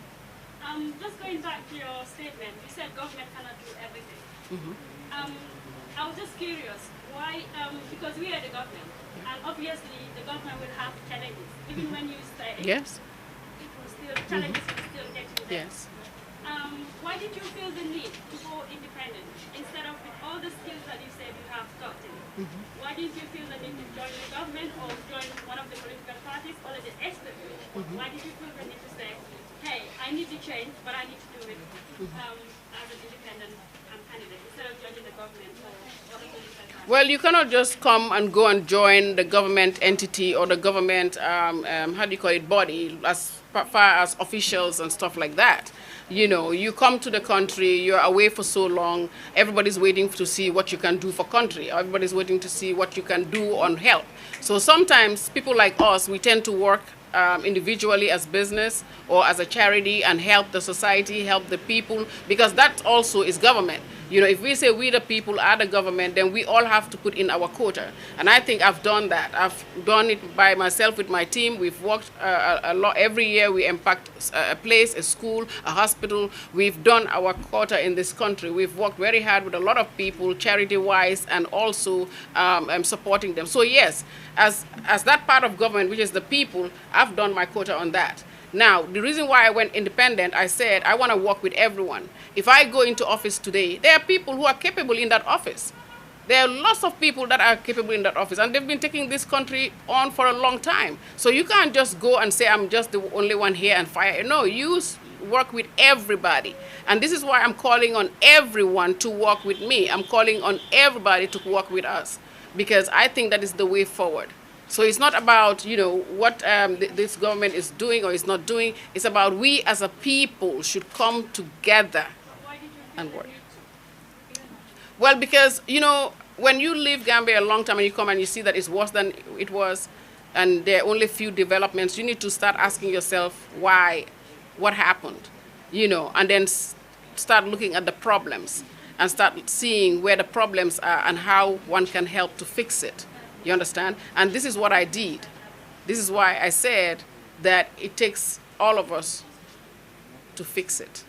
Just going back to your statement, you said government cannot do everything. I was just curious, why, because we are the government, and obviously the government will have challenges. Even when you stay, Yes. Challenges will still get you there. Yes. Why did you feel the need to go independent instead of with all the skills that you said you have gotten? Why didn't you feel the need to join the government or join one of the political parties or the expert group? Why did you feel the need to say, hey, I need to change, but I need to do it as an independent candidate instead of joining the government or other political parties? Well, you cannot just come and go and join the government entity or the government, body, as far as officials and stuff like that. You come to the country, you're away for so long, everybody's waiting to see what you can do for country. Everybody's waiting to see what you can do on help. So sometimes people like us, we tend to work individually as business or as a charity and help the society, help the people, because that also is government. If we say we the people are the government, then we all have to put in our quota. And I think I've done that. I've done it by myself with my team. We've worked a lot. Every year we impact a place, a school, a hospital. We've done our quota in this country. We've worked very hard with a lot of people, charity-wise, and also supporting them. So yes, as that part of government, which is the people, I've done my quota on that. Now, the reason why I went independent, I said I want to work with everyone. If I go into office today, there are people who are capable in that office. There are lots of people that are capable in that office, and they've been taking this country on for a long time. So you can't just go and say, I'm just the only one here and fire. No, you work with everybody. And this is why I'm calling on everyone to work with me. I'm calling on everybody to work with us, because I think that is the way forward. So it's not about, what this government is doing or is not doing. It's about we as a people should come together and work. Well, because, when you leave Gambia a long time and you come and you see that it's worse than it was, and there are only few developments, you need to start asking yourself why, what happened, and then start looking at the problems and start seeing where the problems are and how one can help to fix it. You understand? And this is what I did. This is why I said that it takes all of us to fix it.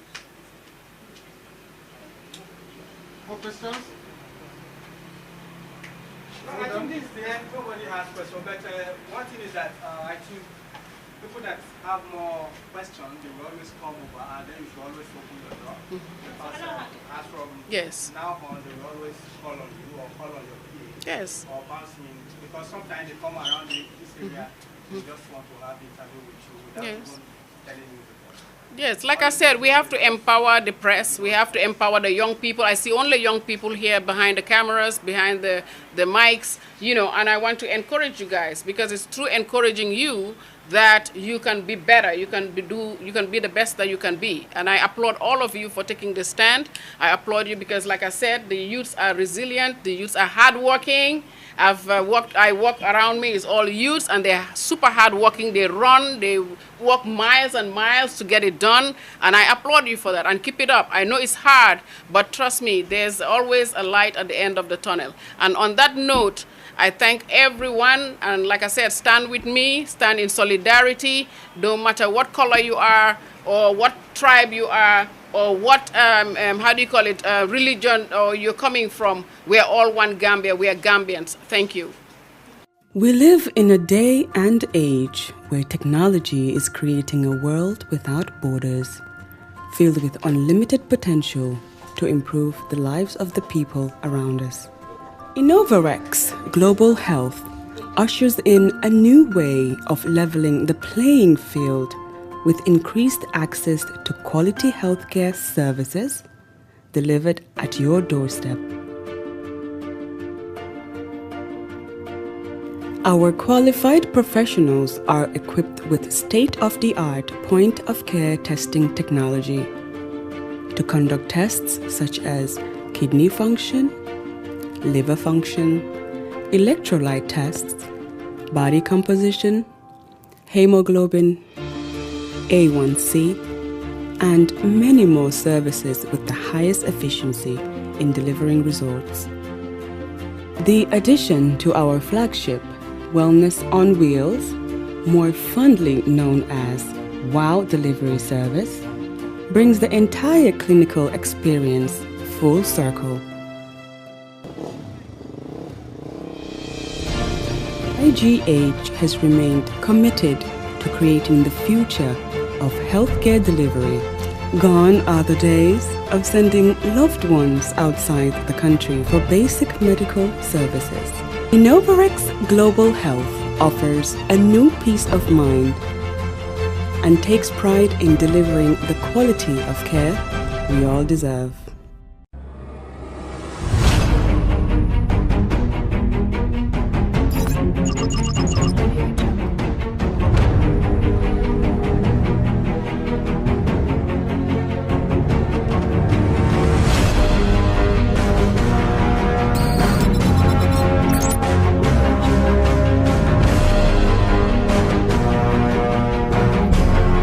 More questions? No, I think this is the end. Nobody has questions. But one thing is that I think people that have more questions, they will always come over, and then you should always open your door. Because as from now on, they will always call on you or call on your PA. Yes. Or bounce in, because sometimes they come around this area, they just want to have interview with you without even telling you before. Yes, like I said, we have to empower the press. We have to empower the young people. I see only young people here behind the cameras, behind the mics, you know, and I want to encourage you guys because it's through encouraging you that you can be better, you can be the best that you can be. And I applaud all of you for taking the stand. I applaud you because, like I said, the youths are resilient, the youths are hardworking. I walk around me, it's all youths, and they're super hardworking. They run, they walk miles and miles to get it done, and I applaud you for that, and keep it up. I know it's hard, but trust me, there's always a light at the end of the tunnel. And on that note, I thank everyone, and like I said, stand with me, stand in solidarity, no matter what color you are, or what tribe you are, or what, religion or you're coming from. We're all one Gambia, we are Gambians. Thank you. We live in a day and age where technology is creating a world without borders, filled with unlimited potential to improve the lives of the people around us. Innovarex Global Health ushers in a new way of leveling the playing field with increased access to quality healthcare services delivered at your doorstep. Our qualified professionals are equipped with state-of-the-art point-of-care testing technology to conduct tests such as kidney function, liver function, electrolyte tests, body composition, hemoglobin, A1C, and many more services with the highest efficiency in delivering results. The addition to our flagship, Wellness on Wheels, more fondly known as WOW Delivery Service, brings the entire clinical experience full circle. IGH has remained committed to creating the future of healthcare delivery. Gone are the days of sending loved ones outside the country for basic medical services. Innovarex Global Health offers a new peace of mind and takes pride in delivering the quality of care we all deserve.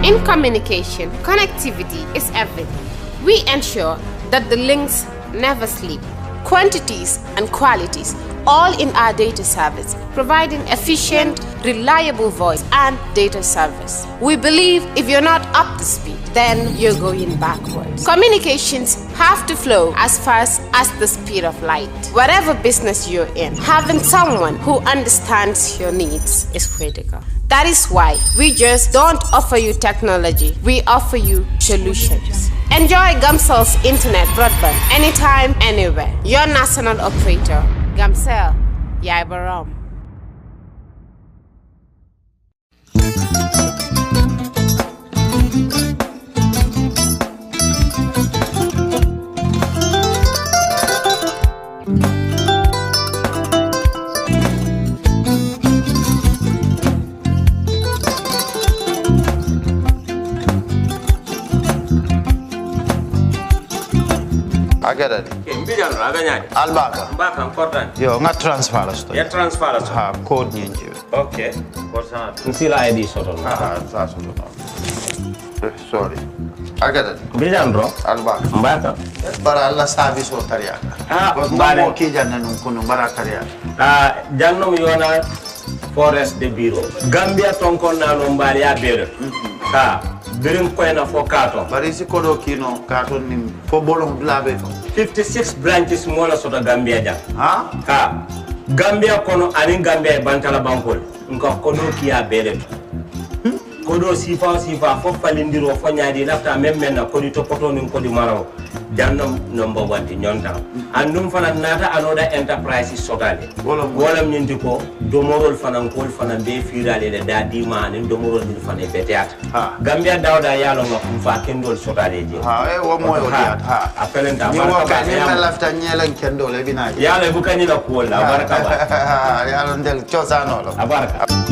In communication, connectivity is everything. We ensure that the links never sleep. Quantities and qualities, all in our data service, providing efficient, reliable voice and data service. We believe if you're not up to speed, then you're going backwards. Communications have to flow as fast as the speed of light. Whatever business you're in, having someone who understands your needs is critical. That is why we just don't offer you technology, we offer you solutions. Enjoy Gamcel's internet broadband anytime, anywhere. Your national operator, Gamcel, Yai Baram. Agada. Mbijano aganyani. Albaka. Mbaka important. Yo, nga transfer la story. Ya transfer la story. Ha, code nyingi. Okay. Code sana. Nsila ID soto. Ah, sa soto. Sorry. Agada. Mbijano bro. Albaka. Mbaka. Bara alla service o tariaka. Ah, mbare. Mo ki janna nun kunu bara tariaka. Ah, janno mi yona forest de bureau. Gambia tonkon na no mbali ya bere. Ha. Birim koyna fo kato. Bari si kodo kino kato nim fo bolong blabe to. 56 branches mola soto Gambia ja. Ha? Ha. Gambia kono ani Gambia bantala bankol. Nko kono kiya bele to. Kodo sifa fo falindiro fo nyaadi lafta même na kodi to poto nin kodi maraw. Jannom number 1 ti nyonta andum fana nata another enterprise sotale wolam nyindi ko domorol fana kol fana be firale le dadi man domorol ni fana beteata Gambia dawda yalo ngam fa kendol sotale je wo moyo diat apelenta baraka ni ma lafta nyelen kendol e bina yalo bu kanila ko la baraka ba yalo ndel ciosano lo baraka